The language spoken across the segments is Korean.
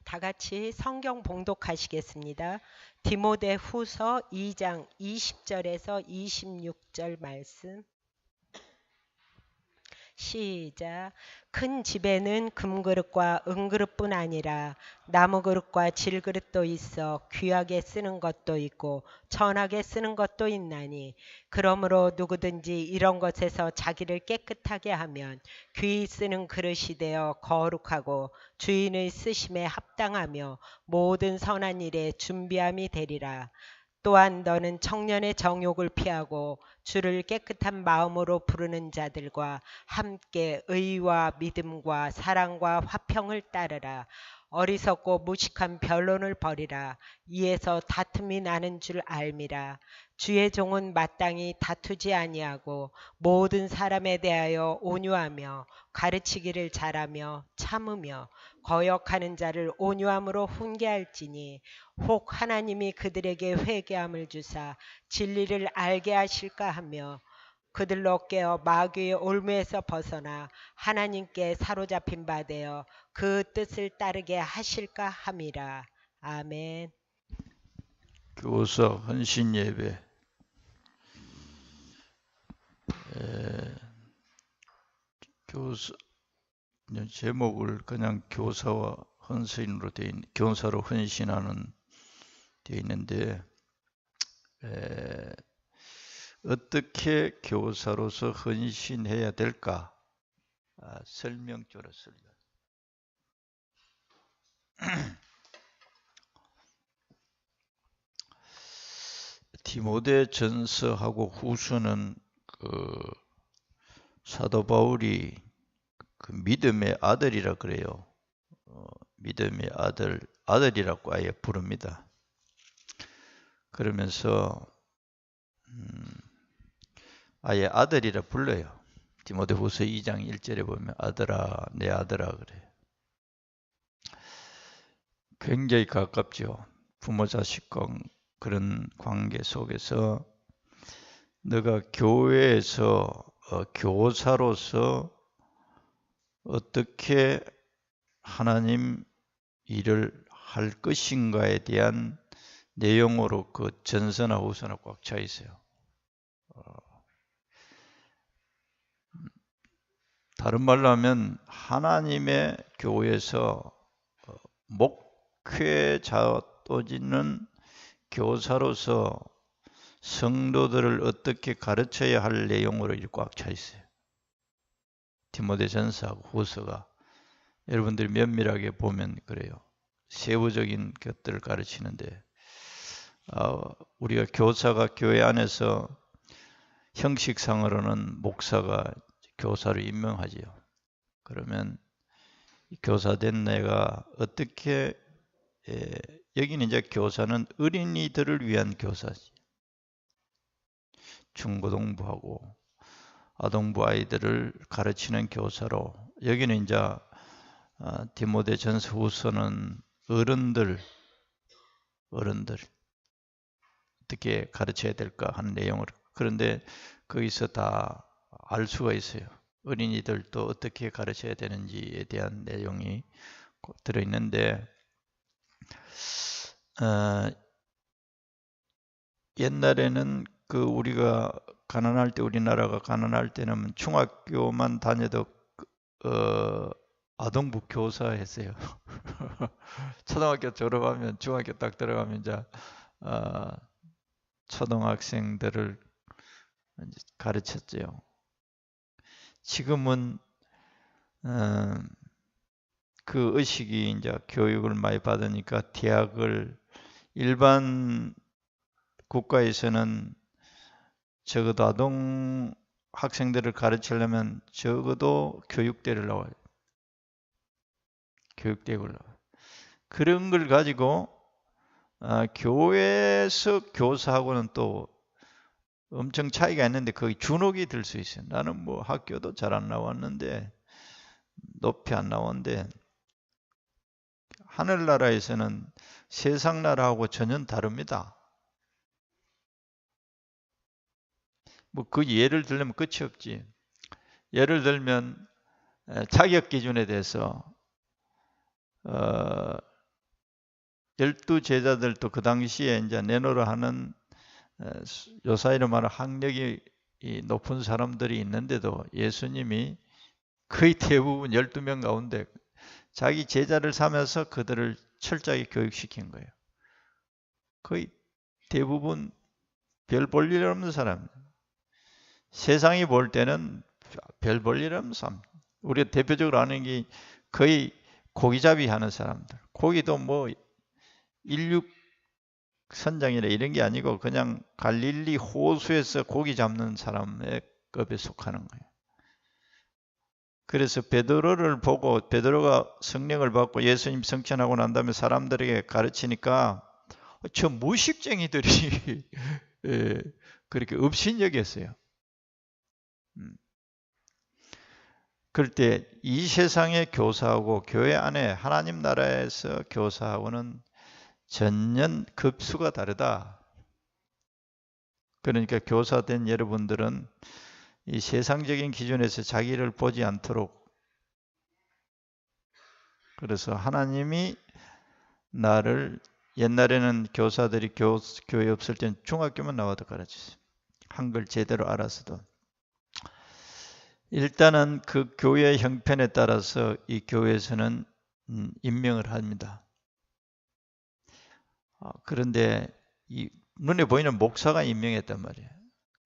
다 같이 성경 봉독하시겠습니다. 디모데후서 2장 20절에서 26절 말씀. 시작. 큰 집에는 금그릇과 은그릇뿐 아니라 나무그릇과 질그릇도 있어 귀하게 쓰는 것도 있고 천하게 쓰는 것도 있나니, 그러므로 누구든지 이런 것에서 자기를 깨끗하게 하면 귀히 쓰는 그릇이 되어 거룩하고 주인의 쓰심에 합당하며 모든 선한 일에 준비함이 되리라. 또한 너는 청년의 정욕을 피하고 주를 깨끗한 마음으로 부르는 자들과 함께 의와 믿음과 사랑과 화평을 따르라. 어리석고 무식한 변론을 버리라. 이에서 다툼이 나는 줄 알미라. 주의 종은 마땅히 다투지 아니하고 모든 사람에 대하여 온유하며 가르치기를 잘하며 참으며 거역하는 자를 온유함으로 훈계할지니, 혹 하나님이 그들에게 회개함을 주사 진리를 알게 하실까 하며 그들로 깨어 마귀의 올무에서 벗어나 하나님께 사로잡힌 바 되어 그 뜻을 따르게 하실까 함이라. 아멘. 교사 헌신 예배. 교사 제목을 그냥 교사와 헌신으로 돼 있는, 교사로 헌신하는 돼 있는데, 어떻게 교사로서 헌신해야 될까? 설명조로 설명. 디모데 전서하고 후서는 사도 바울이 그 믿음의 아들이라 그래요. 믿음의 아들이라고 아예 부릅니다. 그러면서 아예 아들이라 불러요. 디모데후서 2장 1절에 보면 아들아, 내 아들아 그래요. 굉장히 가깝죠. 부모 자식과 그런 관계 속에서 너가 교회에서 교사로서 어떻게 하나님 일을 할 것인가에 대한 내용으로 그 전서나 후서나 꽉 차 있어요. 다른 말로 하면 하나님의 교회에서 목회자 또는 교사로서 성도들을 어떻게 가르쳐야 할 내용으로 꽉 차 있어요. 디모데전서하고 후서가 여러분들이 면밀하게 보면 그래요. 세부적인 것들을 가르치는데, 우리가 교사가 교회 안에서 형식상으로는 목사가 교사를 임명하지요. 그러면 교사된 내가 어떻게, 여기는 이제 교사는 어린이들을 위한 교사지. 중고등부하고 아동부 아이들을 가르치는 교사로, 여기는 이제 디모데 전서 후서는 어른들 어떻게 가르쳐야 될까 하는 내용을, 그런데 거기서 다 알 수가 있어요. 어린이들도 어떻게 가르쳐야 되는지에 대한 내용이 들어있는데, 옛날에는 우리가 가난할 때, 우리나라가 가난할 때는 중학교만 다녀도 아동부 교사 했어요. 초등학교 졸업하면 중학교 딱 들어가면 이제 초등학생들을 가르쳤죠. 지금은 그 의식이 이제 교육을 많이 받으니까 대학을, 일반 국가에서는 적어도 아동 학생들을 가르치려면 적어도 교육대를 나와요. 교육대를 나와요. 그런 걸 가지고 교회에서 교사하고는 또 엄청 차이가 있는데 거의 주눅이 들 수 있어요. 나는 뭐 학교도 잘 안 나왔는데, 높이 안 나왔는데, 하늘나라에서는 세상 나라하고 전혀 다릅니다. 뭐 그 예를 들면 끝이 없지. 예를 들면 자격 기준에 대해서 12 제자들도 그 당시에 이제 내노라 하는 요사이로 말하는 학력이 높은 사람들이 있는데도 예수님이 거의 대부분 12명 가운데 자기 제자를 삼아서 그들을 철저하게 교육시킨 거예요. 거의 대부분 별 볼 일 없는 사람. 세상이 볼 때는 별 볼 일 없는 사람. 우리가 대표적으로 아는 게 거의 고기잡이 하는 사람들. 고기도 뭐 인육 선장이라 이런 게 아니고 그냥 갈릴리 호수에서 고기 잡는 사람의 급에 속하는 거예요. 그래서 베드로를 보고 베드로가 성령을 받고 예수님 성천하고 난 다음에 사람들에게 가르치니까 저 무식쟁이들이 그렇게 업신여겼어요. 그럴 때 이 세상의 교사하고 교회 안에 하나님 나라에서 교사하고는 전혀 급수가 다르다. 그러니까 교사된 여러분들은 이 세상적인 기준에서 자기를 보지 않도록, 그래서 하나님이 나를, 옛날에는 교사들이 교회 없을 때는 중학교만 나와도 가르쳤어요. 한글 제대로 알아서도. 일단은 그 교회 형편에 따라서 이 교회에서는 임명을 합니다. 그런데 이 눈에 보이는 목사가 임명했단 말이에요.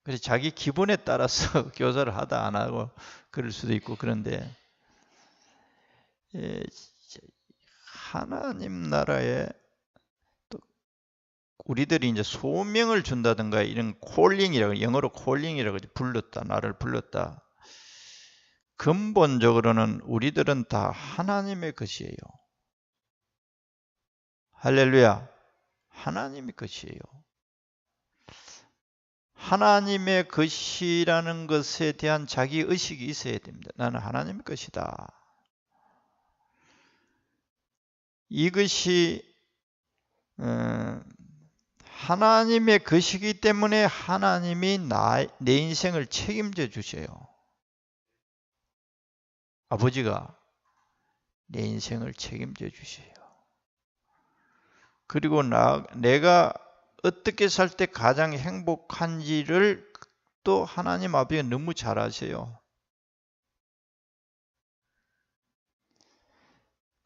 그래서 자기 기분에 따라서 교사를 하다 안 하고 그럴 수도 있고, 그런데 하나님 나라에 또 우리들이 이제 소명을 준다든가 이런 콜링이라고, 영어로 콜링이라고 불렀다, 나를 불렀다. 근본적으로는 우리들은 다 하나님의 것이에요. 할렐루야. 하나님의 것이에요. 하나님의 것이라는 것에 대한 자기 의식이 있어야 됩니다. 나는 하나님의 것이다. 이것이 하나님의 것이기 때문에 하나님이 내 인생을 책임져 주셔요. 아버지가 내 인생을 책임져 주셔요. 그리고 내가 어떻게 살 때 가장 행복한지를 또 하나님 아버지가 너무 잘 아세요.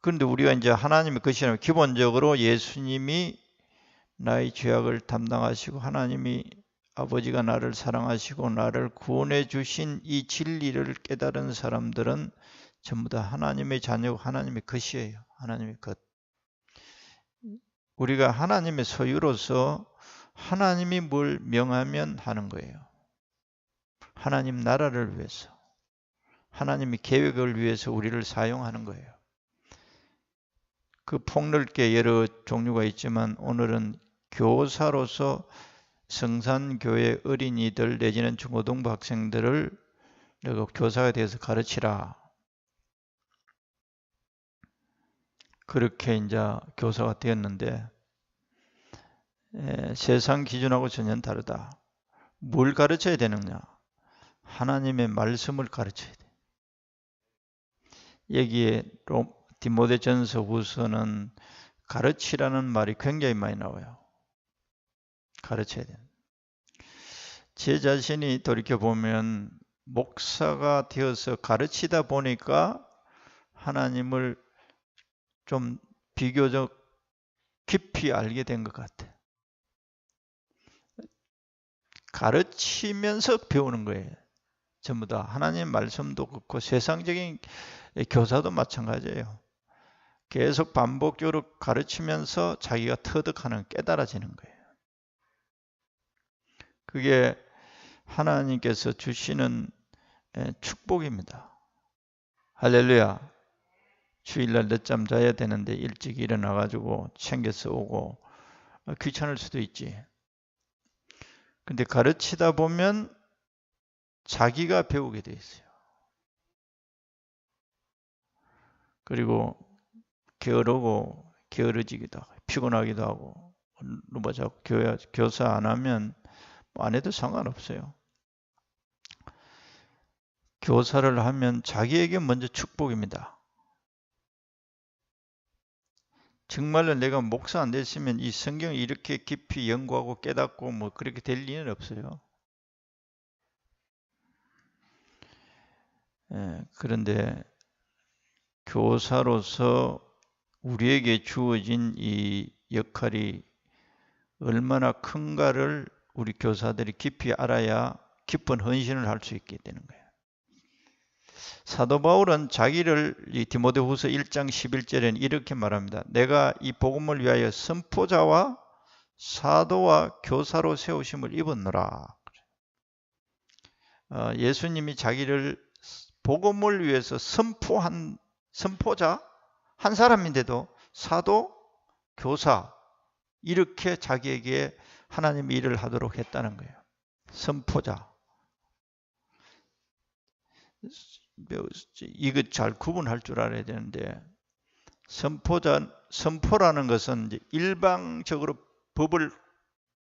그런데 우리가 이제 하나님의 것이라면 기본적으로 예수님이 나의 죄악을 담당하시고 하나님이 아버지가 나를 사랑하시고 나를 구원해 주신 이 진리를 깨달은 사람들은 전부 다 하나님의 자녀고 하나님의 것이에요. 하나님의 것. 우리가 하나님의 소유로서 하나님이 뭘 명하면 하는 거예요. 하나님 나라를 위해서, 하나님의 계획을 위해서 우리를 사용하는 거예요. 그 폭넓게 여러 종류가 있지만 오늘은 교사로서 성산교회 어린이들 내지는 중고등부 학생들을 내가 교사가 되어서 가르치라. 그렇게 이제 교사가 되었는데 세상 기준하고 전혀 다르다. 뭘 가르쳐야 되느냐? 하나님의 말씀을 가르쳐야 돼. 여기에 디모데전서 후서는 가르치라는 말이 굉장히 많이 나와요. 가르쳐야 돼. 제 자신이 돌이켜보면 목사가 되어서 가르치다 보니까 하나님을 좀 비교적 깊이 알게 된 것 같아. 가르치면서 배우는 거예요. 전부 다. 하나님 말씀도 그렇고 세상적인 교사도 마찬가지예요. 계속 반복적으로 가르치면서 자기가 터득하는, 깨달아지는 거예요. 그게 하나님께서 주시는 축복입니다. 할렐루야. 주일날 늦잠 자야 되는데 일찍 일어나가지고 챙겨서 오고, 귀찮을 수도 있지. 근데 가르치다 보면 자기가 배우게 돼 있어요. 그리고 게으르지기도 하고 피곤하기도 하고, 뭐 자꾸 교사 안 하면 안 해도 상관없어요. 교사를 하면 자기에게 먼저 축복입니다. 정말로 내가 목사 안 됐으면 이 성경을 이렇게 깊이 연구하고 깨닫고 뭐 그렇게 될 리는 없어요. 그런데 교사로서 우리에게 주어진 이 역할이 얼마나 큰가를 우리 교사들이 깊이 알아야 깊은 헌신을 할 수 있게 되는 거예요. 사도 바울은 자기를 이 디모데후서 1장 11절에는 이렇게 말합니다. 내가 이 복음을 위하여 선포자와 사도와 교사로 세우심을 입었노라. 예수님이 자기를 복음을 위해서 선포한 선포자 한 사람인데도 사도, 교사 이렇게 자기에게 하나님의 일을 하도록 했다는 거예요. 선포자. 이거 잘 구분할 줄 알아야 되는데 선포라는 것은 이제 일방적으로 법을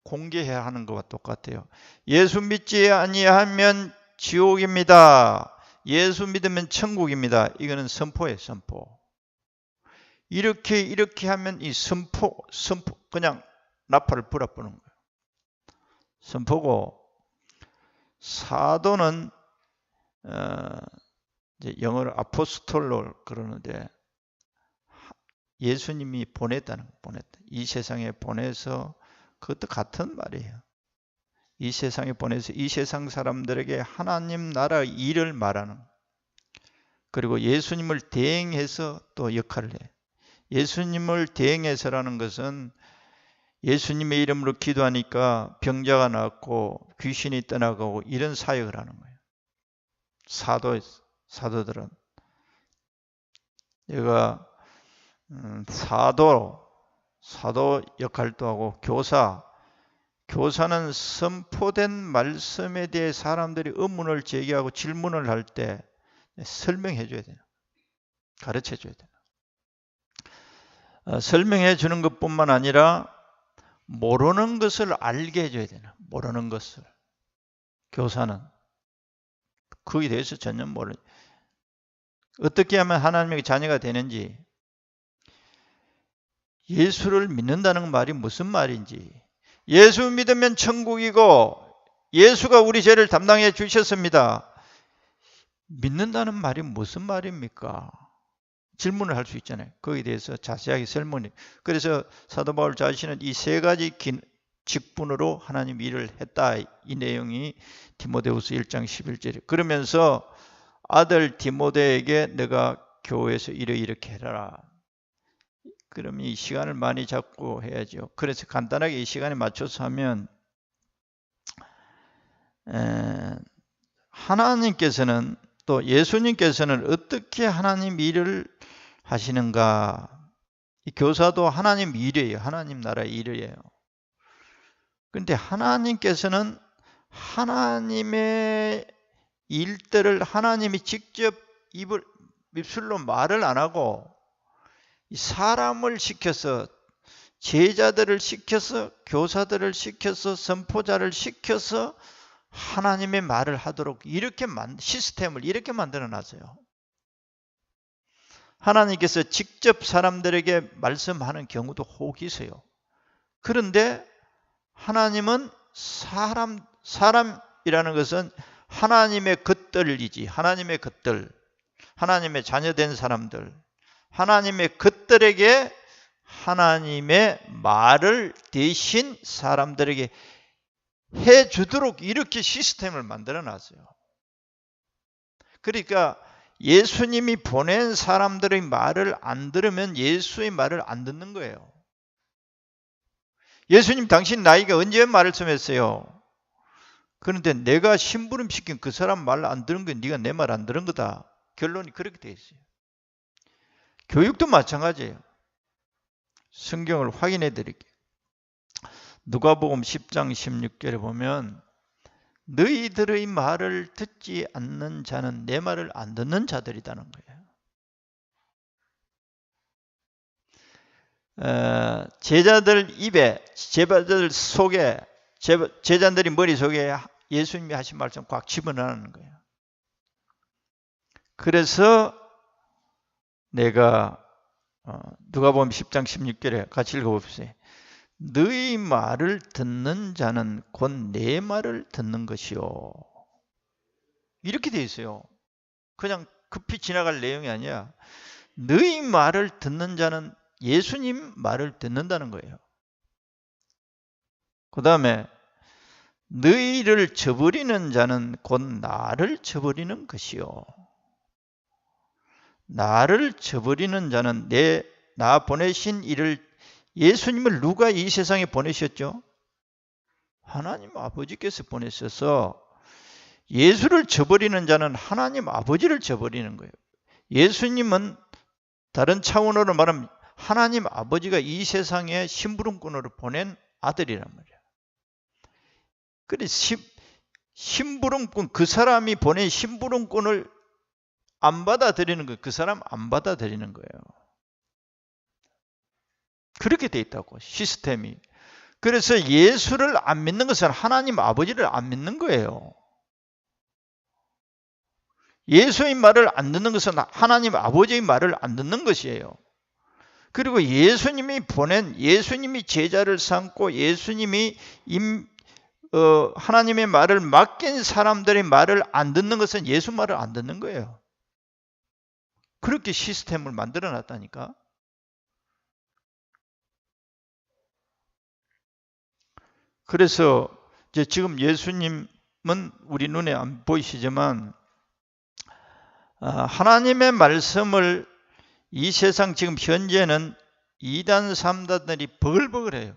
공개해야 하는 것과 똑같아요. 예수 믿지 아니하면 지옥입니다. 예수 믿으면 천국입니다. 이거는 선포예요, 선포. 이렇게 하면 이 선포 그냥 나팔을 불어보는 거예요. 선포고 사도는 이제 영어로 아포스톨로 그러는데 예수님이 보냈다. 이 세상에 보내서 그것도 같은 말이에요. 이 세상에 보내서 이 세상 사람들에게 하나님 나라 일을 말하는. 그리고 예수님을 대행해서 또 역할을 해. 예수님을 대행해서라는 것은 예수님의 이름으로 기도하니까 병자가 낫고 귀신이 떠나가고 이런 사역을 하는 거예요. 사도들은 얘가 사도 역할도 하고 교사는 선포된 말씀에 대해 사람들이 의문을 제기하고 질문을 할 때 설명해 줘야 돼요. 가르쳐 줘야 돼요. 설명해 주는 것뿐만 아니라 모르는 것을 알게 해줘야 되나. 모르는 것을. 교사는 거기에 대해서 전혀 모르. 어떻게 하면 하나님의 자녀가 되는지, 예수를 믿는다는 말이 무슨 말인지, 예수 믿으면 천국이고 예수가 우리 죄를 담당해 주셨습니다. 믿는다는 말이 무슨 말입니까? 질문을 할 수 있잖아요. 거기에 대해서 자세하게 설명해. 그래서 사도 바울 자신은 이 세 가지 직분으로 하나님 일을 했다. 이 내용이 디모데후서 1장 11절에. 그러면서 아들 디모데에게 내가 교회에서 이렇게 해라. 그럼 이 시간을 많이 잡고 해야죠. 그래서 간단하게 이 시간에 맞춰서 하면 하나님께서는 또 예수님께서는 어떻게 하나님 일을 하시는가? 이 교사도 하나님 일이에요. 하나님 나라의 일이에요. 그런데 하나님께서는 하나님의 일들을 하나님이 직접 입술로 말을 안 하고 사람을 시켜서, 제자들을 시켜서, 교사들을 시켜서, 선포자를 시켜서 하나님의 말을 하도록 이렇게 시스템을 이렇게 만들어 놨어요. 하나님께서 직접 사람들에게 말씀하는 경우도 혹 있어요. 그런데 하나님은 사람이라는 것은 하나님의 것들이지, 하나님의 것들, 하나님의 자녀된 사람들, 하나님의 것들에게 하나님의 말을 대신 사람들에게 해주도록 이렇게 시스템을 만들어 놨어요. 그러니까 예수님이 보낸 사람들의 말을 안 들으면 예수의 말을 안 듣는 거예요. 예수님 당신 나이가 언제 말씀했어요? 그런데 내가 심부름 시킨 그 사람 말 안 들은 건 네가 내 말 안 들은 거다. 결론이 그렇게 돼 있어요. 교육도 마찬가지예요. 성경을 확인해 드릴게요. 누가복음 10장 16절에 보면 너희들의 말을 듣지 않는 자는 내 말을 안 듣는 자들이라는 거예요. 제자들 입에, 제자들 속에, 제자들이 머릿속에 예수님이 하신 말씀 꽉 집어넣는 거예요. 그래서 내가 누가복음 10장 16절에 같이 읽어봅시다. 너희 말을 듣는 자는 곧 내 말을 듣는 것이요. 이렇게 되어 있어요. 그냥 급히 지나갈 내용이 아니야. 너희 말을 듣는 자는 예수님 말을 듣는다는 거예요. 그 다음에 너희를 저버리는 자는 곧 나를 저버리는 것이요. 나를 저버리는 자는 나 보내신 이를, 예수님을 누가 이 세상에 보내셨죠? 하나님 아버지께서 보내셔서 예수를 저버리는 자는 하나님 아버지를 저버리는 거예요. 예수님은 다른 차원으로 말하면 하나님 아버지가 이 세상에 심부름꾼으로 보낸 아들이란 말이야. 그래 심부름꾼, 그 사람이 보낸 심부름꾼을 안 받아들이는 거예요. 그 사람 안 받아들이는 거예요. 그렇게 돼 있다고, 시스템이. 그래서 예수를 안 믿는 것은 하나님 아버지를 안 믿는 거예요. 예수의 말을 안 듣는 것은 하나님 아버지의 말을 안 듣는 것이에요. 그리고 예수님이 제자를 삼고 예수님이 하나님의 말을 맡긴 사람들의 말을 안 듣는 것은 예수 말을 안 듣는 거예요. 그렇게 시스템을 만들어 놨다니까. 그래서 이제 지금 예수님은 우리 눈에 안 보이시지만 하나님의 말씀을 이 세상 지금 현재는 2단, 3단들이 버글버글해요.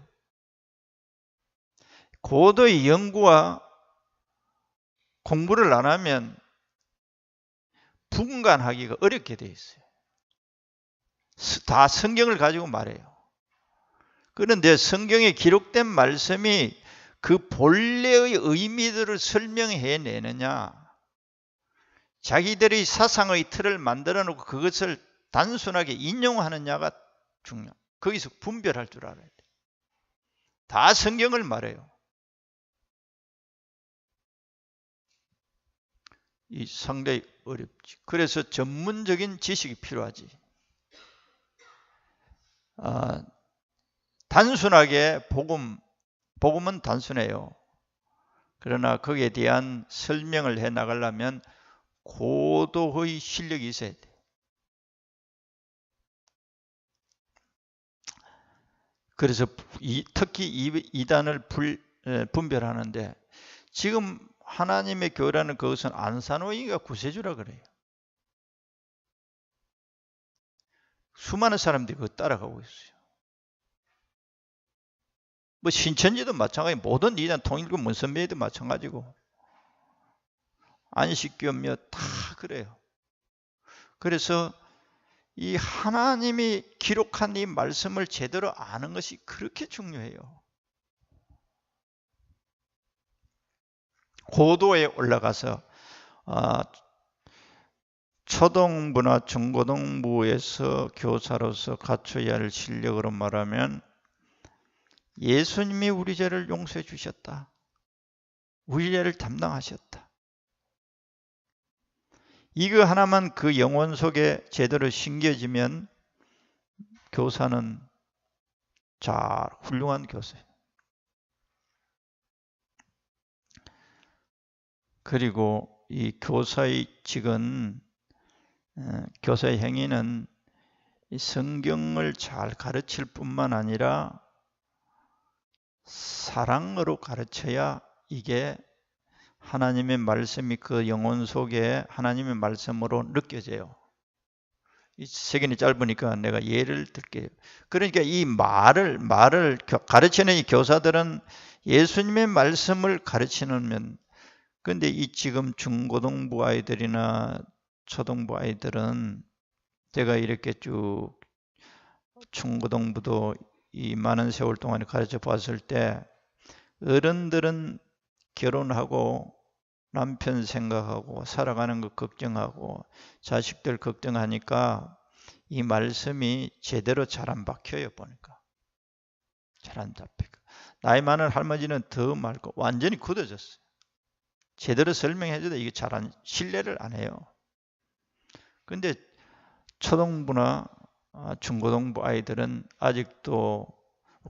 고도의 연구와 공부를 안 하면 분간하기가 어렵게 돼 있어요. 다 성경을 가지고 말해요. 그런데 성경에 기록된 말씀이 그 본래의 의미들을 설명해내느냐, 자기들의 사상의 틀을 만들어 놓고 그것을 단순하게 인용하느냐가 중요해요. 거기서 분별할 줄 알아야 돼요. 다 성경을 말해요. 이 상당히 어렵지. 그래서 전문적인 지식이 필요하지. 단순하게 복음은 단순해요. 그러나 거기에 대한 설명을 해 나가려면 고도의 실력이 있어야 돼. 그래서 특히 이단을 분별하는데, 지금 하나님의 교회라는 그것은 안산호이가 구세주라 그래요. 수많은 사람들이 그거 따라가고 있어요. 뭐 신천지도 마찬가지, 모든 이단 통일교 문선배도 마찬가지고, 안식교며 다 그래요. 그래서 이 하나님이 기록한 이 말씀을 제대로 아는 것이 그렇게 중요해요. 고도에 올라가서 초등부나 중고등부에서 교사로서 갖춰야 할 실력으로 말하면 예수님이 우리 죄를 용서해 주셨다. 우리 죄를 담당하셨다. 이거 하나만 그 영혼 속에 제대로 심겨지면 교사는 훌륭한 교사예요. 그리고 이 교사의 직은, 교사의 행위는 성경을 잘 가르칠 뿐만 아니라 사랑으로 가르쳐야 이게 하나님의 말씀이 그 영혼 속에 하나님의 말씀으로 느껴져요. 이 시간이 짧으니까 내가 예를 들게요. 그러니까 이 말을 가르치는 이 교사들은 예수님의 말씀을 가르치는, 근데 이 지금 중고등부 아이들이나 초등부 아이들은, 제가 이렇게 쭉 중고등부도 이 많은 세월 동안 가르쳐 봤을 때, 어른들은 결혼하고 남편 생각하고 살아가는 것 걱정하고 자식들 걱정하니까 이 말씀이 제대로 잘 안 박혀요. 보니까 잘 안 잡혀요. 나이 많은 할머니는 더 맑고 완전히 굳어졌어요. 제대로 설명해줘도 이게 신뢰를 안 해요. 근데 초등부나 중고등부 아이들은 아직도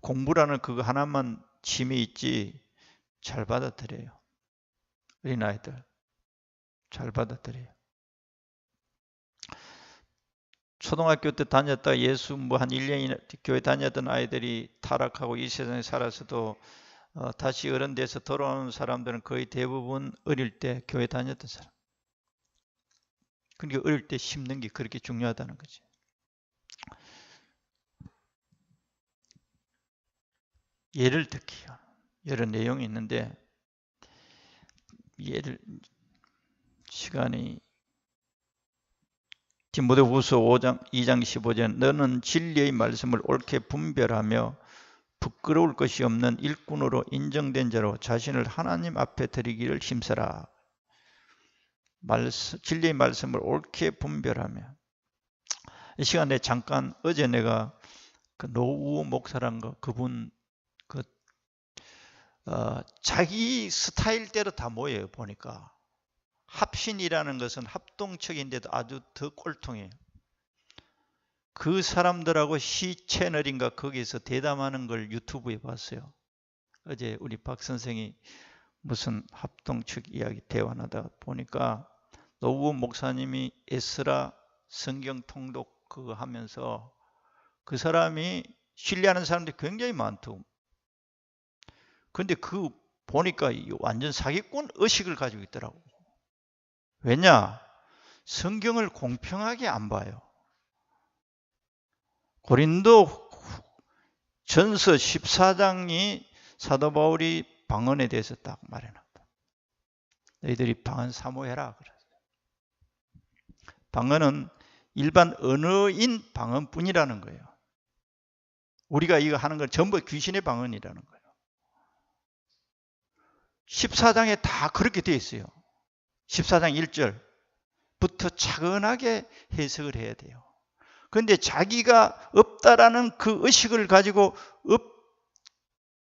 공부라는 그거 하나만 짐이 있지 잘 받아들여요. 어린아이들 잘 받아들여요. 초등학교 때 다녔다가 예수 한 1년이나 교회 다녔던 아이들이 타락하고 이 세상에 살아서도 다시 어른 돼서 돌아오는 사람들은 거의 대부분 어릴 때 교회 다녔던 사람. 그러니까 어릴 때 심는 게 그렇게 중요하다는 거지. 예를 들기요. 여러 내용이 있는데 예를 시간이 디모데후서 2장 15절 너는 진리의 말씀을 옳게 분별하며 부끄러울 것이 없는 일꾼으로 인정된 자로 자신을 하나님 앞에 드리기를 힘써라. 진리의 말씀을 옳게 분별하며 이 시간에 잠깐 어제 내가 그 노우 목사란 거 그분 자기 스타일대로 다 모여요. 보니까 합신이라는 것은 합동척인데도 아주 더 꼴통해요. 그 사람들하고 시 채널인가 거기서 대담하는 걸 유튜브에 봤어요. 어제 우리 박 선생이 무슨 합동측 이야기 대화하다 보니까 노우 목사님이 에스라 성경 통독 그거 하면서 그 사람이 신뢰하는 사람들이 굉장히 많더군. 근데 그 보니까 완전 사기꾼 의식을 가지고 있더라고. 왜냐? 성경을 공평하게 안 봐요. 고린도 전서 14장이 사도 바울이 방언에 대해서 딱 말해놨다. 너희들이 방언 사모해라. 방언은 일반 언어인 방언뿐이라는 거예요. 우리가 이거 하는 건 전부 귀신의 방언이라는 거예요. 14장에 다 그렇게 되어 있어요. 14장 1절부터 차근하게 해석을 해야 돼요. 그런데 자기가 없다라는 그 의식을 가지고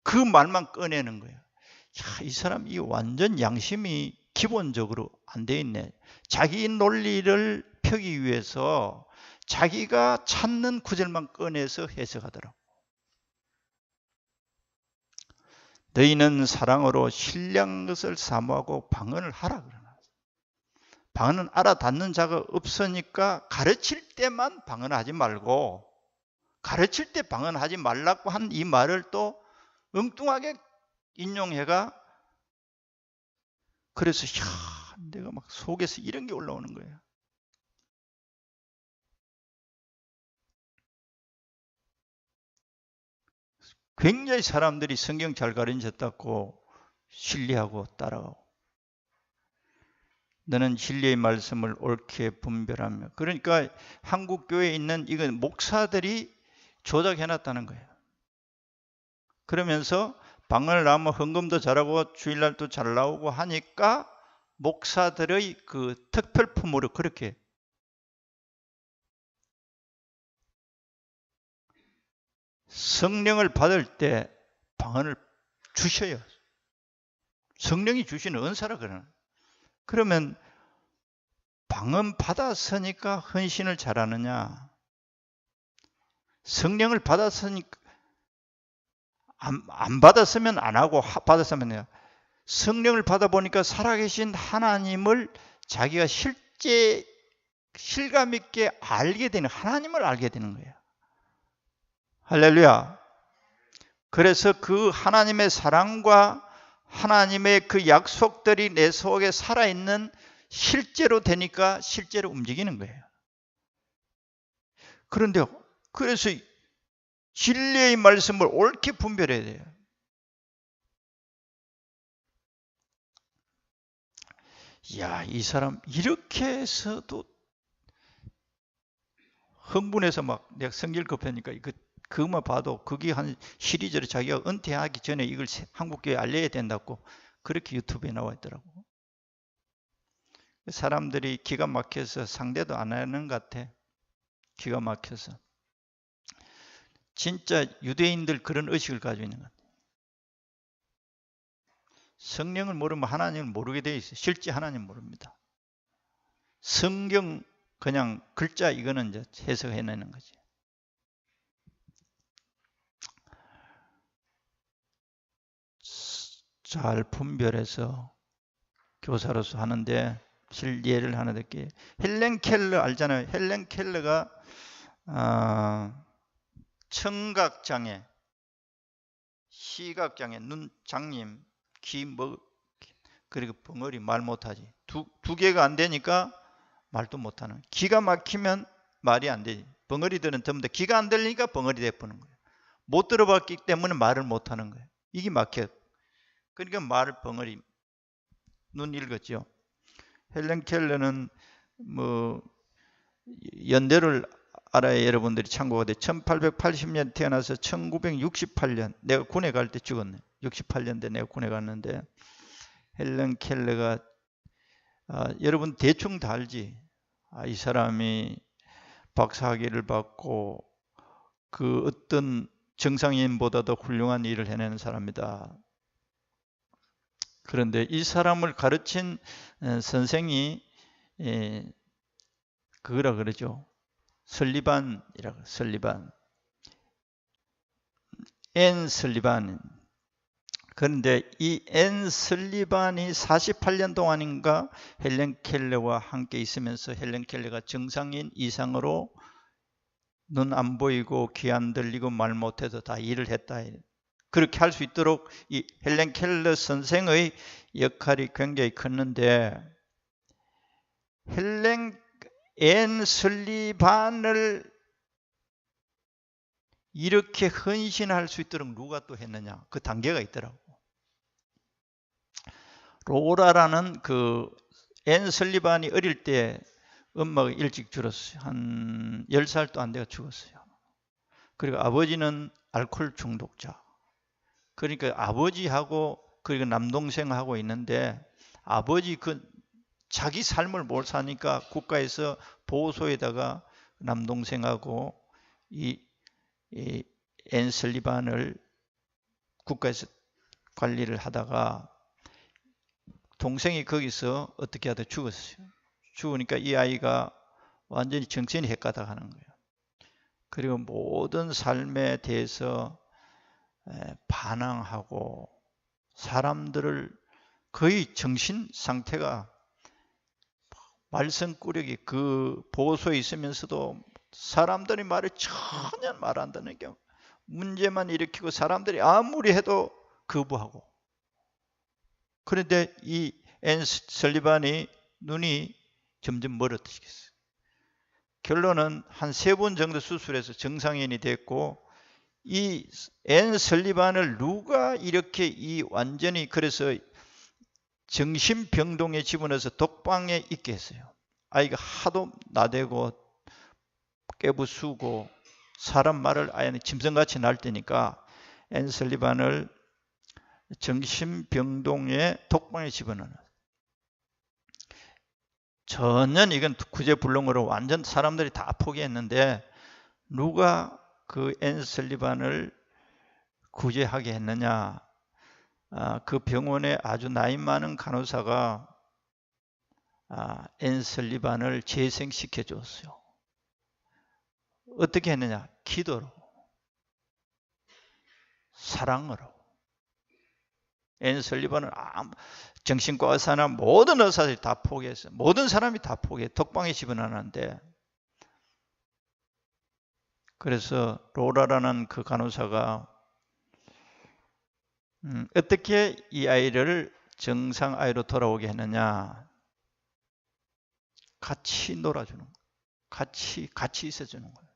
그 말만 꺼내는 거예요. 야, 이 사람 이 완전 양심이 기본적으로 안 돼 있네. 자기 논리를 펴기 위해서 자기가 찾는 구절만 꺼내서 해석하더라고. 너희는 사랑으로 신령한 것을 사모하고 방언을 하라 그러나. 방언은 알아듣는 자가 없으니까 가르칠 때만 방언하지 말고 가르칠 때 방언하지 말라고 한 이 말을 또 엉뚱하게 인용해가 그래서 내가 막 속에서 이런 게 올라오는 거예요. 굉장히 사람들이 성경 잘 가르쳤다고 신뢰하고 따라가고 너는 진리의 말씀을 옳게 분별하며 그러니까 한국 교회에 있는 이건 목사들이 조작해놨다는 거예요. 그러면서 방언을 나오면 헌금도 잘하고 주일날도 잘 나오고 하니까 목사들의 그 특별품으로 그렇게 성령을 받을 때 방언을 주셔요. 성령이 주시는 은사라 그러면 방언 받았으니까 헌신을 잘하느냐? 성령을 받았으니까 안 받았으면 안 하고 받았으면 해요. 성령을 받아보니까 살아계신 하나님을 자기가 실제 실감 있게 알게 되는 하나님을 알게 되는 거예요. 할렐루야. 그래서 그 하나님의 사랑과 하나님의 그 약속들이 내 속에 살아있는 실제로 되니까 실제로 움직이는 거예요. 그런데 그래서 진리의 말씀을 옳게 분별해야 돼요. 야, 이 사람 이렇게 해서도 흥분해서 막 내가 성질 급하니까 그것만 봐도 그게 한 시리즈로 자기가 은퇴하기 전에 이걸 한국교회에 알려야 된다고 그렇게 유튜브에 나와 있더라고. 사람들이 기가 막혀서 상대도 안 하는 것 같아. 기가 막혀서. 진짜 유대인들 그런 의식을 가지고 있는 것 같아요. 성령을 모르면 하나님을 모르게 돼 있어요. 실제 하나님 모릅니다. 성경 그냥 글자 이거는 이제 해석해내는 거지. 잘 분별해서 교사로서 하는데 실례를 하는데 헬렌 켈러 알잖아요. 헬렌 켈러가 청각장애, 시각장애, 눈장님, 그리고 벙어리 말 못하지. 두 개가 안 되니까 말도 못하는. 기가 막히면 말이 안 되지. 벙어리들은 전부 다 기가 안 들리니까 벙어리 돼버리는 거예요. 못 들어봤기 때문에 말을 못하는 거예요. 이게 막혀. 그러니까 말을 벙어리. 눈 읽었죠. 헬렌 켈러는 뭐 연대를 알아야 여러분들이 참고가 돼. 1880년 태어나서 1968년 내가 군에 갈 때 죽었네. 68년대 내가 군에 갔는데 헬렌 켈러가 여러분 대충 다 알지. 이 사람이 박사학위를 받고 그 어떤 정상인보다도 훌륭한 일을 해내는 사람이다. 그런데 이 사람을 가르친 선생이 그거라 그러죠. 설리반이라고. 설리반. 앤 설리반. 그런데 이 앤 설리반이 48년 동안인가 헬렌 켈러와 함께 있으면서 헬렌 켈러가 정상인 이상으로 눈 안 보이고 귀 안 들리고 말 못해도 다 일을 했다. 그렇게 할 수 있도록 이 헬렌 켈러 선생의 역할이 굉장히 컸는데 앤 설리반을 이렇게 헌신할 수 있도록 누가 또 했느냐? 그 단계가 있더라고. 로라라는 앤 설리반이 어릴 때 엄마가 일찍 죽었어요. 한 10살도 안 돼가 죽었어요. 그리고 아버지는 알코올 중독자. 그러니까 아버지하고 그리고 남동생하고 있는데 아버지 자기 삶을 못 사니까 국가에서 보호소에다가 남동생하고 앤 설리반을 국가에서 관리를 하다가 동생이 거기서 어떻게 하다 죽었어요. 죽으니까 이 아이가 완전히 정신이 헷가닥하는 거예요. 그리고 모든 삶에 대해서 반항하고 사람들을 거의 정신 상태가 말썽꾸러기 그 보호소에 있으면서도 사람들이 말을 전혀 말 안 듣는 경우 문제만 일으키고 사람들이 아무리 해도 거부하고 그런데 이 앤 설리반이 눈이 점점 멀어지겠어요. 결론은 한 3번 정도 수술해서 정상인이 됐고 이 앤 설리반을 누가 이렇게 완전히 그래서 정신병동에 집어넣어서 독방에 있게 했어요. 아이가 하도 나대고 깨부수고 사람 말을 아예 짐승같이 날때니까 앤 설리반을 정신병동에 독방에 집어넣어요. 전혀 이건 구제불능으로 완전 사람들이 다 포기했는데 누가 그 앤 설리반을 구제하게 했느냐? 그 병원에 아주 나이 많은 간호사가 앤 설리반을 재생시켜 줬어요. 어떻게 했느냐? 기도로, 사랑으로. 앤 설리반은 정신과 의사나 모든 의사들이 다 포기했어요. 모든 사람이 다 포기해. 독방에 집어넣었는데 그래서 로라라는 그 간호사가 어떻게 이 아이를 정상 아이로 돌아오게 했느냐? 같이 놀아주는 거예요. 같이 있어주는 거예요.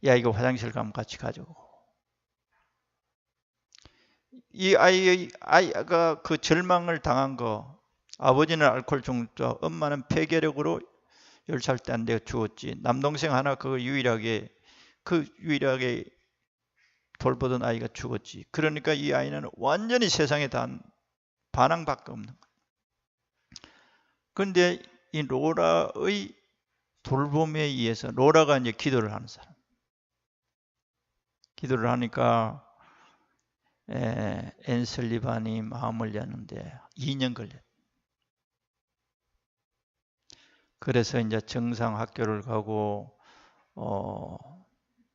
이 아이가 화장실 가면 같이 가져오고. 이 아이가 그 절망을 당한 거, 아버지는 알코올 중독자, 엄마는 폐결핵으로 10살 때 안 되어 죽었지. 남동생 하나 유일하게 돌보던 아이가 죽었지. 그러니까 이 아이는 완전히 세상에 대한 반항밖에 없는 거예요. 그런데 이 로라의 돌봄에 의해서 로라가 이제 기도를 하는 사람. 기도를 하니까 앤 설리반이 마음을 여는데 2년 걸렸어요. 그래서 이제 정상 학교를 가고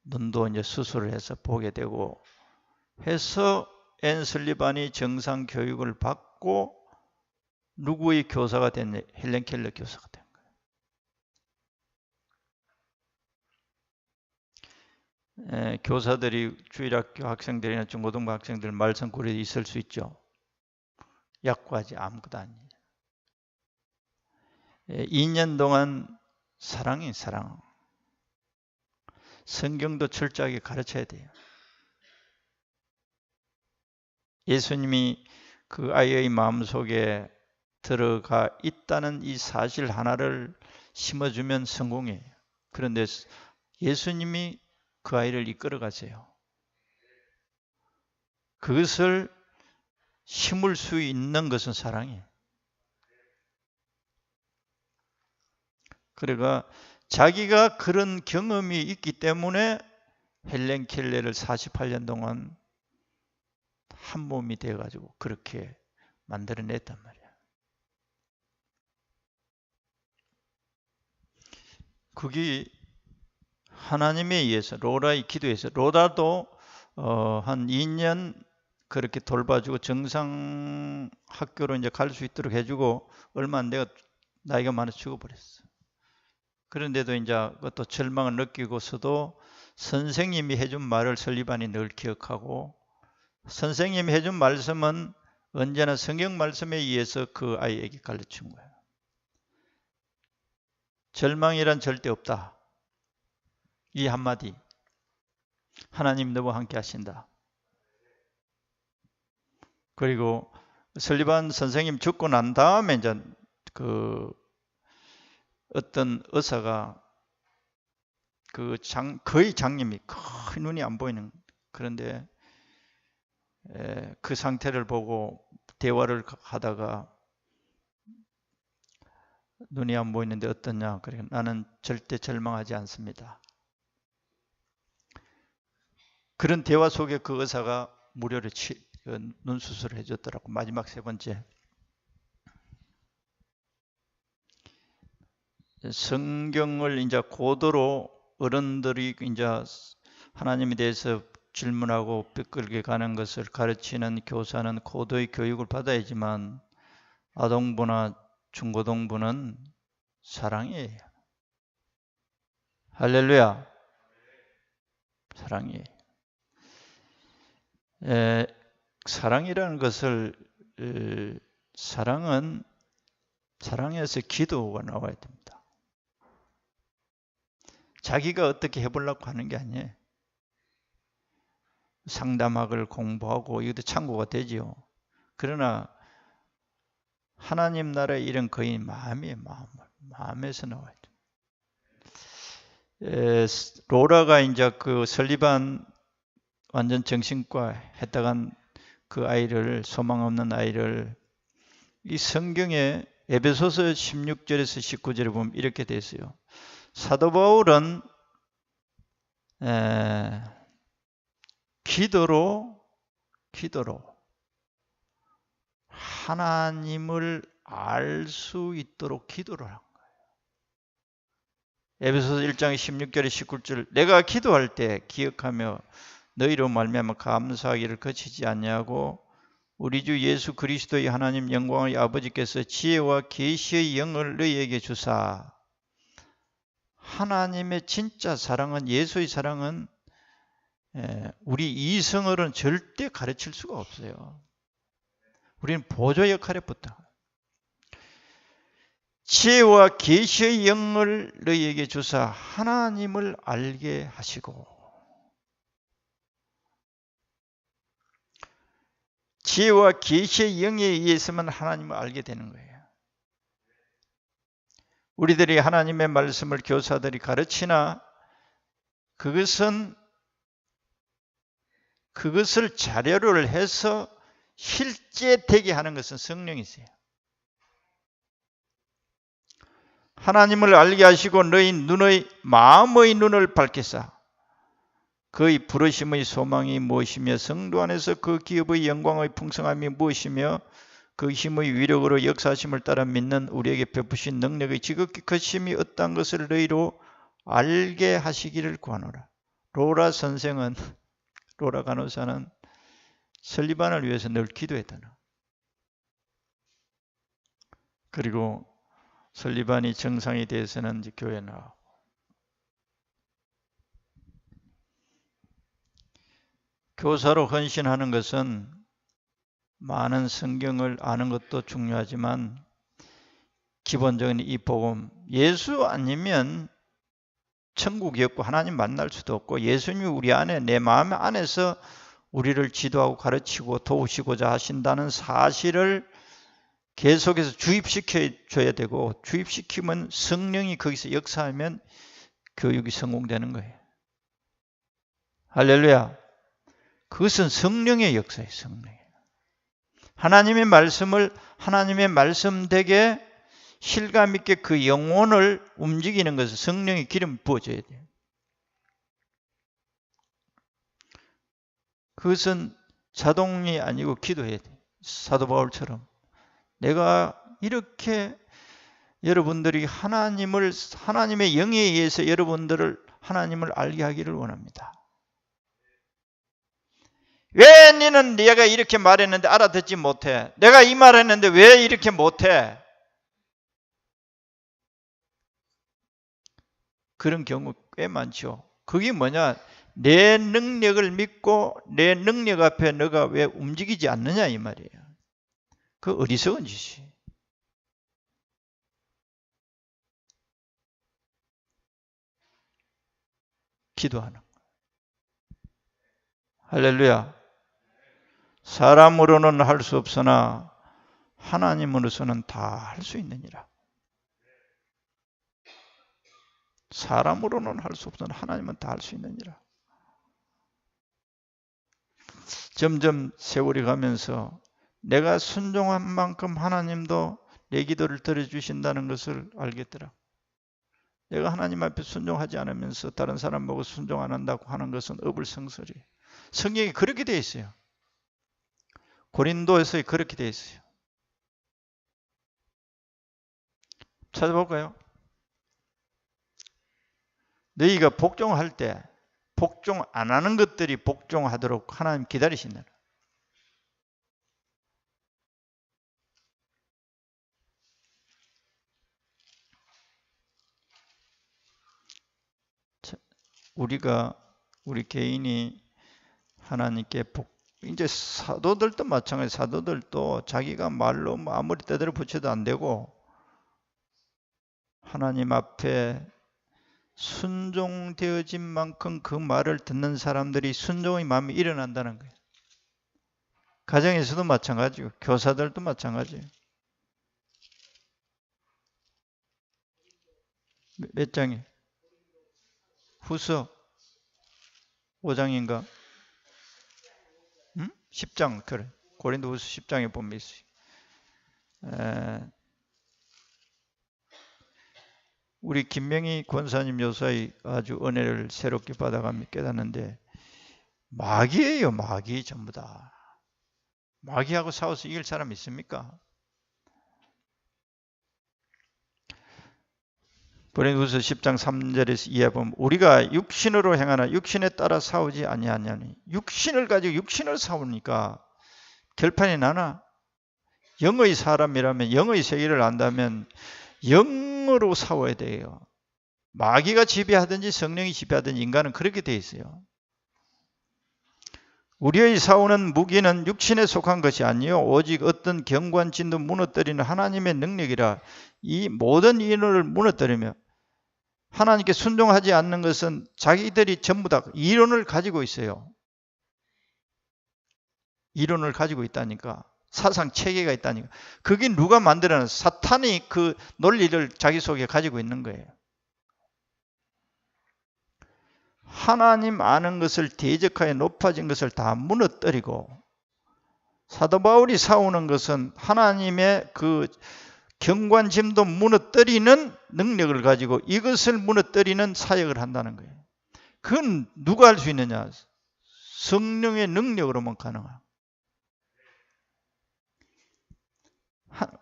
눈도 이제 수술을 해서 보게 되고 해서 앤 설리반이 정상 교육을 받고 누구의 교사가 됐냐? 헬렌 켈러 교사가 된 거예요. 교사들이 주일학교 학생들이나 중고등부 학생들 말썽꾸러기 있을 수 있죠. 약과지 아무것도 아니에요. 2년 동안 사랑이 사랑. 성경도 철저하게 가르쳐야 돼요. 예수님이 그 아이의 마음속에 들어가 있다는 이 사실 하나를 심어주면 성공이에요. 그런데 예수님이 그 아이를 이끌어 가세요. 그것을 심을 수 있는 것은 사랑이에요. 그러니까 자기가 그런 경험이 있기 때문에 헬렌 켈러를 48년 동안 한 몸이 돼가지고 그렇게 만들어냈단 말이야. 그게 하나님에 의해서 로라의 기도에서 로라도 한 2년 그렇게 돌봐주고 정상 학교로 이제 갈 수 있도록 해주고 얼마 안 돼가 나이가 많아서 죽어버렸어. 그런데도 이제 그것도 절망을 느끼고서도 선생님이 해준 말을 설리반이 늘 기억하고 선생님이 해준 말씀은 언제나 성경 말씀에 의해서 그 아이에게 가르친 거예요. 절망이란 절대 없다. 이 한마디. 하나님 너와 함께 하신다. 그리고 설리반 선생님 죽고 난 다음에 이제 그 어떤 의사가 거의 장님이 거의 눈이 안 보이는 그런데 그 상태를 보고 대화를 하다가 눈이 안 보이는데 어떠냐? 그러니까 나는 절대 절망하지 않습니다. 그런 대화 속에 그 의사가 무료로 눈 수술을 해줬더라고. 마지막 3번째. 성경을 이제 고도로 어른들이 이제 하나님에 대해서 질문하고 삐끌게 가는 것을 가르치는 교사는 고도의 교육을 받아야지만 아동부나 중고등부는 사랑이에요. 할렐루야. 사랑이에요. 사랑이라는 것을 사랑에서 기도가 나와야 됩니다. 자기가 어떻게 해보려고 하는 게 아니에요. 상담학을 공부하고 이것도 참고가 되지요. 그러나 하나님 나라의 일은 거의 마음에서 나와야 돼요. 로라가 이제 그 설리반 완전 정신과 했다간 그 아이를 소망 없는 아이를 이 성경에 에베소서 16절에서 19절에 보면 이렇게 돼 있어요. 사도 바울은 기도로 하나님을 알 수 있도록 기도를 한 거예요. 에베소서 1장 16절에 19절 내가 기도할 때 기억하며 너희로 말미암아 감사하기를 그치지 않냐고 우리 주 예수 그리스도의 하나님 영광의 아버지께서 지혜와 계시의 영을 너희에게 주사. 하나님의 진짜 사랑은 예수의 사랑은 우리 이성으로는 절대 가르칠 수가 없어요. 우리는 보조 역할에 붙어. 지혜와 계시의 영을 너희에게 주사 하나님을 알게 하시고 지혜와 계시의 영에 의해서만 하나님을 알게 되는 거예요. 우리들이 하나님의 말씀을 교사들이 가르치나 그것을 자료를 해서 실제되게 하는 것은 성령이세요. 하나님을 알게 하시고 너희 마음의 눈을 밝히사 그의 부르심의 소망이 무엇이며 성도 안에서 그 기업의 영광의 풍성함이 무엇이며 그 힘의 위력으로 역사하심을 따라 믿는 우리에게 베푸신 능력의 지극히 크심이 어떤 것을 너희로 알게 하시기를 구하노라. 로라 간호사는 설리반을 위해서 늘 기도했다는. 그리고 설리반이 정상이 돼서는 이제 교회에 나가고. 교사로 헌신하는 것은 많은 성경을 아는 것도 중요하지만 기본적인 이 복음, 예수 아니면 천국이 없고 하나님 만날 수도 없고 예수님이 우리 안에 내 마음 안에서 우리를 지도하고 가르치고 도우시고자 하신다는 사실을 계속해서 주입시켜 줘야 되고 주입시키면 성령이 거기서 역사하면 교육이 성공되는 거예요. 할렐루야. 그것은 성령의 역사예요. 성령의. 하나님의 말씀을 하나님의 말씀되게 실감 있게 그 영혼을 움직이는 것은 성령의 기름 부어줘야 돼요. 그것은 자동이 아니고 기도해야 돼요. 사도 바울처럼. 내가 이렇게 여러분들이 하나님의 영에 의해서 여러분들을 하나님을 알게 하기를 원합니다. 왜 너는 내가 이렇게 말했는데 알아듣지 못해? 내가 이 말했는데 왜 이렇게 못해? 그런 경우 꽤 많죠. 그게 뭐냐? 내 능력을 믿고 내 능력 앞에 너가 왜 움직이지 않느냐 이 말이에요. 그 어리석은 짓이. 기도하는 거. 할렐루야. 사람으로는 할 수 없으나 하나님으로서는 다 할 수 있느니라. 사람으로는 할 수 없으나 하나님은 다 할 수 있느니라. 점점 세월이 가면서 내가 순종한 만큼 하나님도 내 기도를 들어주신다는 것을 알겠더라. 내가 하나님 앞에 순종하지 않으면서 다른 사람 보고 순종 안 한다고 하는 것은 어불성설이에요. 성경이 그렇게 되어 있어요. 고린도에서 그렇게 되어 있어요. 찾아볼까요? 너희가 복종할 때 복종 안 하는 것들이 복종하도록 하나님 기다리신다. 우리 개인이 하나님께 이제 사도들도 마찬가지. 사도들도 자기가 말로 아무리 때대로 붙여도 안 되고 하나님 앞에 순종되어진 만큼 그 말을 듣는 사람들이 순종의 마음이 일어난다는 거예요. 가정에서도 마찬가지고 교사들도 마찬가지예요. 몇 장이에요? 후서 5장인가? 10장, 그래. 고린도후서 10장에 보면 있어요. 우리 김명희 권사님 요사이 아주 은혜를 새롭게 받아가며 깨닫는데 마귀예요. 마귀 전부 다. 마귀하고 싸워서 이길 사람 있습니까? 고린도후서 10장 3절에서 이해보면 우리가 육신으로 행하나 육신에 따라 싸우지 아니하냐니. 육신을 가지고 육신을 싸우니까 결판이 나나? 영의 사람이라면 영의 세계를 안다면 영으로 싸워야 돼요. 마귀가 지배하든지 성령이 지배하든지 인간은 그렇게 돼 있어요. 우리의 싸우는 무기는 육신에 속한 것이 아니요 오직 어떤 경관진도 무너뜨리는 하나님의 능력이라. 이 모든 인원을 무너뜨리며 하나님께 순종하지 않는 것은 자기들이 전부 다 이론을 가지고 있어요. 이론을 가지고 있다니까. 사상 체계가 있다니까. 그게 누가 만들어낸 사탄이 그 논리를 자기 속에 가지고 있는 거예요. 하나님 아는 것을 대적하여 높아진 것을 다 무너뜨리고 사도 바울이 싸우는 것은 하나님의 그 경관심도 무너뜨리는 능력을 가지고 이것을 무너뜨리는 사역을 한다는 거예요. 그건 누가 할 수 있느냐? 성령의 능력으로만 가능해요.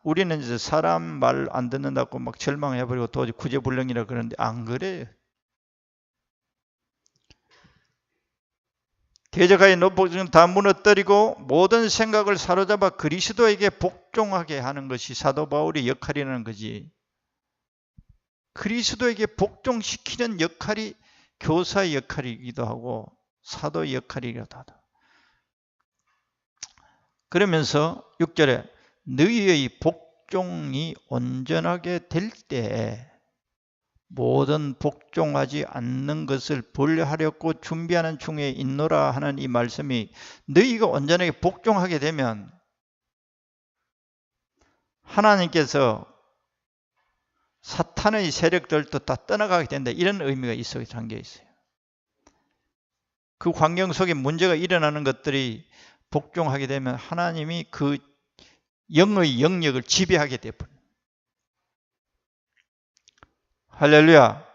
우리는 이제 사람 말 안 듣는다고 막 절망해버리고 도저히 구제불능이라 그러는데 안 그래요. 대적하여 높은 다 무너뜨리고 모든 생각을 사로잡아 그리스도에게 복종하게 하는 것이 사도 바울의 역할이라는 거지. 그리스도에게 복종시키는 역할이 교사의 역할이기도 하고 사도의 역할이기도 하다. 그러면서 6절에 너희의 복종이 온전하게 될 때에 모든 복종하지 않는 것을 벌하려고 준비하는 중에 있노라 하는 이 말씀이 너희가 온전하게 복종하게 되면 하나님께서 사탄의 세력들도 다 떠나가게 된다. 이런 의미가 이 속에 담겨 있어요. 그 환경 속에 문제가 일어나는 것들이 복종하게 되면 하나님이 그 영의 영역을 지배하게 되어버려요. 할렐루야.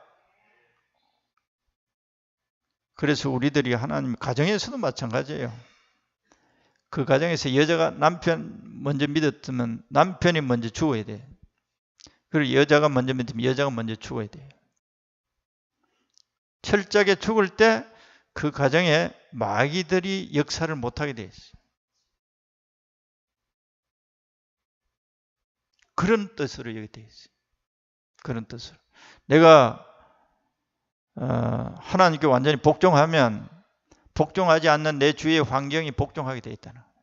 그래서 우리들이 하나님 가정에서도 마찬가지예요. 그 가정에서 여자가 남편 먼저 믿었으면 남편이 먼저 죽어야 돼. 그리고 여자가 먼저 믿으면 여자가 먼저 죽어야 돼요. 철저하게 죽을 때 그 가정에 마귀들이 역사를 못하게 돼 있어요. 그런 뜻으로 여기 돼 있어요. 그런 뜻으로. 내가 하나님께 완전히 복종하면 복종하지 않는 내 주위의 환경이 복종하게 돼 있다는 거예요.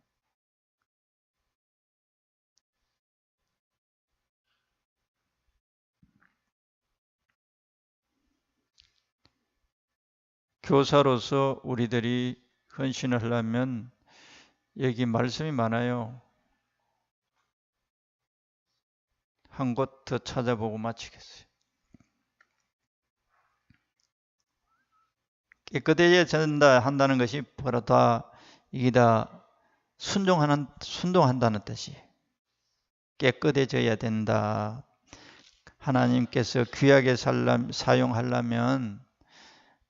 교사로서 우리들이 헌신을 하려면 여기 말씀이 많아요. 한 곳 더 찾아보고 마치겠어요. 깨끗해져야 한다는 것이 바로 다 이게 다 순종한다는 뜻이에요. 깨끗해져야 된다. 하나님께서 귀하게 사용하려면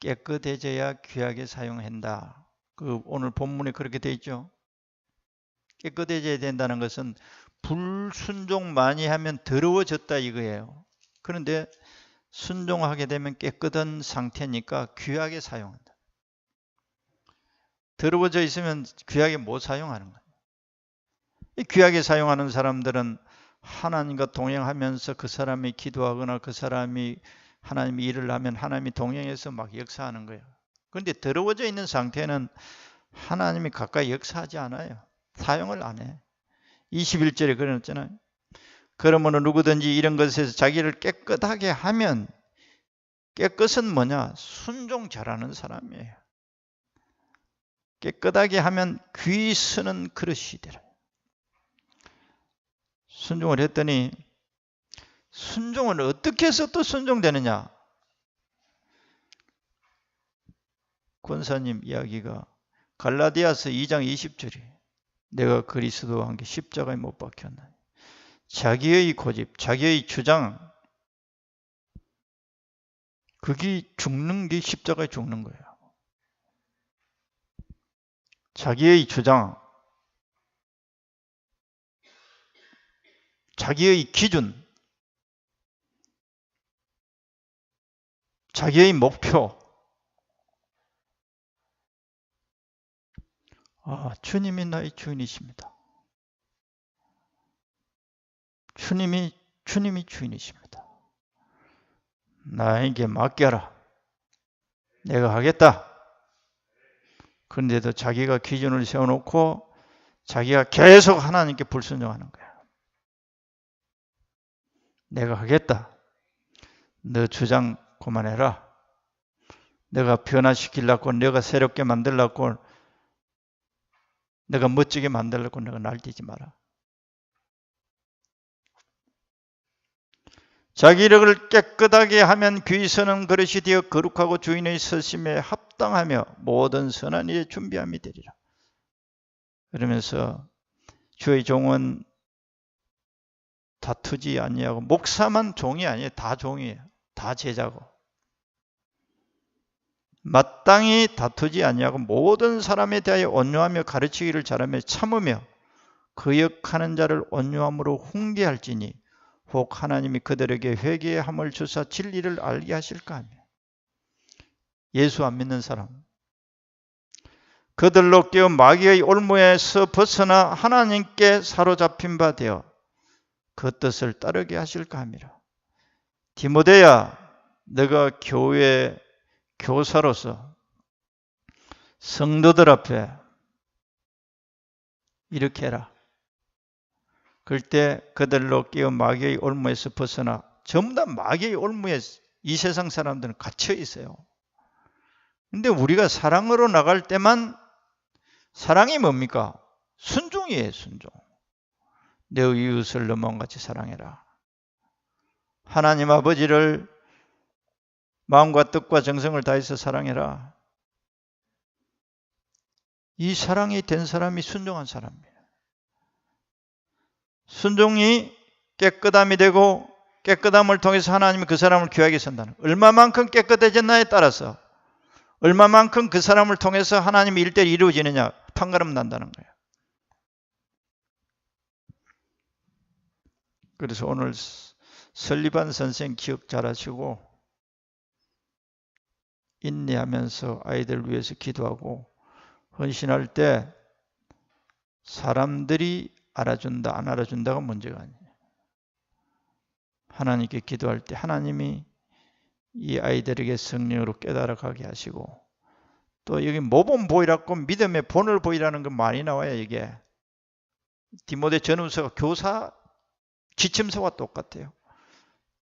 깨끗해져야 귀하게 사용한다. 그 오늘 본문에 그렇게 돼 있죠. 깨끗해져야 된다는 것은 불순종 많이 하면 더러워졌다 이거예요. 그런데 순종하게 되면 깨끗한 상태니까 귀하게 사용한다. 더러워져 있으면 귀하게 못 사용하는 거예요. 이 귀하게 사용하는 사람들은 하나님과 동행하면서 그 사람이 기도하거나 그 사람이 하나님이 일을 하면 하나님이 동행해서 막 역사하는 거예요. 그런데 더러워져 있는 상태는 하나님이 가까이 역사하지 않아요. 사용을 안 해. 21절에 그랬잖아요. 그러므로 누구든지 이런 것에서 자기를 깨끗하게 하면, 깨끗은 뭐냐? 순종 잘하는 사람이에요. 깨끗하게 하면 귀 쓰는 그릇이 되라. 순종을 했더니 순종은 어떻게 해서 또 순종되느냐? 권사님 이야기가 갈라디아서 2장 20절이 내가 그리스도와 함께 십자가에 못 박혔나니 자기의 고집, 자기의 주장, 그게 죽는 게 십자가에 죽는 거예요. 자기의 주장, 자기의 기준, 자기의 목표. 주님이 나의 주인이십니다. 주님이 주인이십니다. 나에게 맡겨라. 내가 하겠다. 그런데도 자기가 기준을 세워놓고 자기가 계속 하나님께 불순종하는 거야. 내가 하겠다. 너 주장 그만해라. 내가 변화시키려고, 내가 새롭게 만들려고, 내가 멋지게 만들려고 내가 날뛰지 마라. 자기를 깨끗하게 하면 귀 서는 그릇이 되어 거룩하고 주인의 서심에 합당하며 모든 선한 일에 준비함이 되리라. 그러면서 주의 종은 다투지 아니하고, 목사만 종이 아니에요. 다 종이에요. 다 제자고. 마땅히 다투지 아니하고 모든 사람에 대하여 온유하며 가르치기를 잘하며 참으며 거역하는 자를 온유함으로 훈계할지니 혹 하나님이 그들에게 회개의 함을 주사 진리를 알게 하실까 하며. 예수 안 믿는 사람, 그들로 깨어 마귀의 올무에서 벗어나 하나님께 사로잡힌 바 되어 그 뜻을 따르게 하실까 함이라. 디모데야, 너가 교회 교사로서 성도들 앞에 이렇게 해라. 그럴 때 그들로 깨어 마귀의 올무에서 벗어나. 전부 다 마귀의 올무에 이 세상 사람들은 갇혀 있어요. 근데 우리가 사랑으로 나갈 때만, 사랑이 뭡니까? 순종이에요, 순종. 내 이웃을 너 마음같이 사랑해라. 하나님 아버지를 마음과 뜻과 정성을 다해서 사랑해라. 이 사랑이 된 사람이 순종한 사람이에요. 순종이 깨끗함이 되고 깨끗함을 통해서 하나님이 그 사람을 귀하게 선다는 거예요. 얼마만큼 깨끗해졌나에 따라서 얼마만큼 그 사람을 통해서 하나님의 일들이 이루어지느냐 판가름 난다는 거예요. 그래서 오늘 설리반 선생 기억 잘하시고 인내하면서 아이들 위해서 기도하고 헌신할 때 사람들이 알아준다 안 알아준다가 문제가 아니에요. 하나님께 기도할 때 하나님이 이 아이들에게 성령으로 깨달아가게 하시고, 또 여기 모범 보이라고 믿음의 본을 보이라는 거 많이 나와요. 이게 디모데 전후서가 교사 지침서와 똑같아요.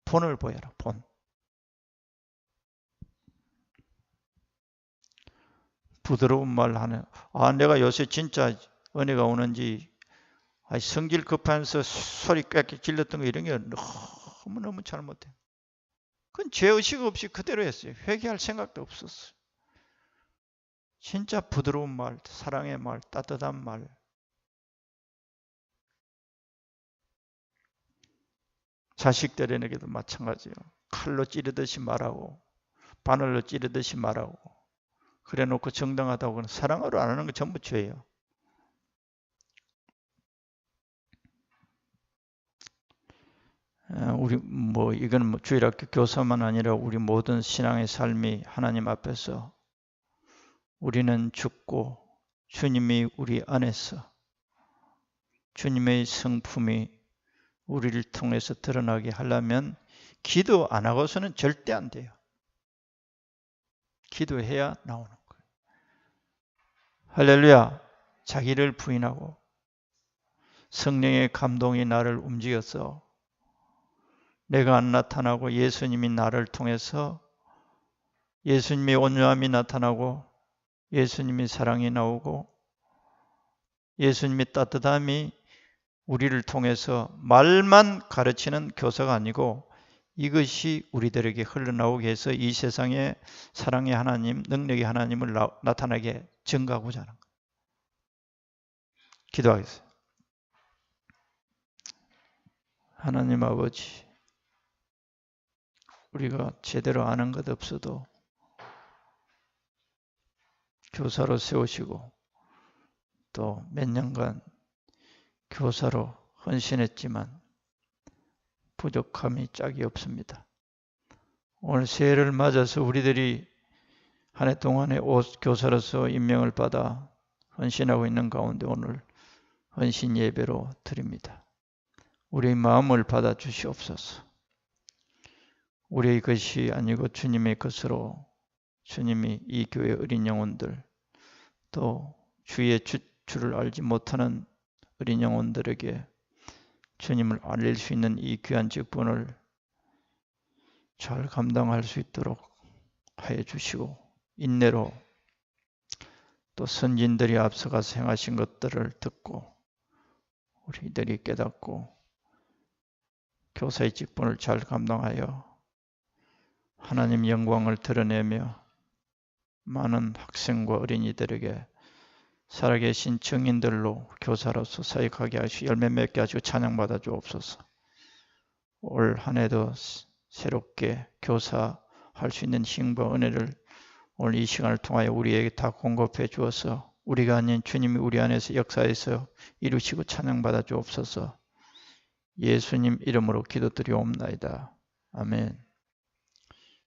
본을 보여라. 본. 부드러운 말 하는. 내가 요새 진짜 은혜가 오는지 성질 급하면서 소리 꽥꽥 질렀던 거 이런 게 너무너무 잘못해. 그건 죄의식 없이 그대로 했어요. 회개할 생각도 없었어요. 진짜 부드러운 말, 사랑의 말, 따뜻한 말. 자식들에게도 마찬가지예요. 칼로 찌르듯이 말하고 바늘로 찌르듯이 말하고 그래 놓고 정당하다고 사랑으로 안 하는 거 전부 죄예요. 우리 이건 주일학교 교사만 아니라 우리 모든 신앙의 삶이 하나님 앞에서 우리는 죽고 주님이 우리 안에서 주님의 성품이 우리를 통해서 드러나게 하려면 기도 안 하고서는 절대 안 돼요. 기도해야 나오는 거예요. 할렐루야. 자기를 부인하고 성령의 감동이 나를 움직여서 내가 안 나타나고 예수님이 나를 통해서 예수님의 온유함이 나타나고 예수님의 사랑이 나오고 예수님의 따뜻함이 우리를 통해서 말만 가르치는 교사가 아니고 이것이 우리들에게 흘러나오게 해서 이 세상에 사랑의 하나님, 능력의 하나님을 나타나게 증거하고자 하는 거예요. 기도하겠습니다. 하나님 아버지, 우리가 제대로 아는 것 없어도 교사로 세우시고 또 몇 년간 교사로 헌신했지만 부족함이 짝이 없습니다. 오늘 새해를 맞아서 우리들이 한 해 동안에 교사로서 임명을 받아 헌신하고 있는 가운데 오늘 헌신 예배로 드립니다. 우리의 마음을 받아 주시옵소서. 우리의 것이 아니고 주님의 것으로 주님이 이 교회 어린 영혼들 또 주의 주를 알지 못하는 어린 영혼들에게 주님을 알릴 수 있는 이 귀한 직분을 잘 감당할 수 있도록 하여 주시고 인내로 또 선진들이 앞서가서 행하신 것들을 듣고 우리들이 깨닫고 교사의 직분을 잘 감당하여 하나님 영광을 드러내며 많은 학생과 어린이들에게 살아계신 증인들로 교사로서 사역하게 하시고 열매 맺게 하시고 찬양받아 주옵소서. 올 한 해도 새롭게 교사할 수 있는 힘과 은혜를 오늘 이 시간을 통하여 우리에게 다 공급해 주어서 우리가 아닌 주님이 우리 안에서 역사에서 이루시고 찬양받아 주옵소서. 예수님 이름으로 기도드리옵나이다. 아멘.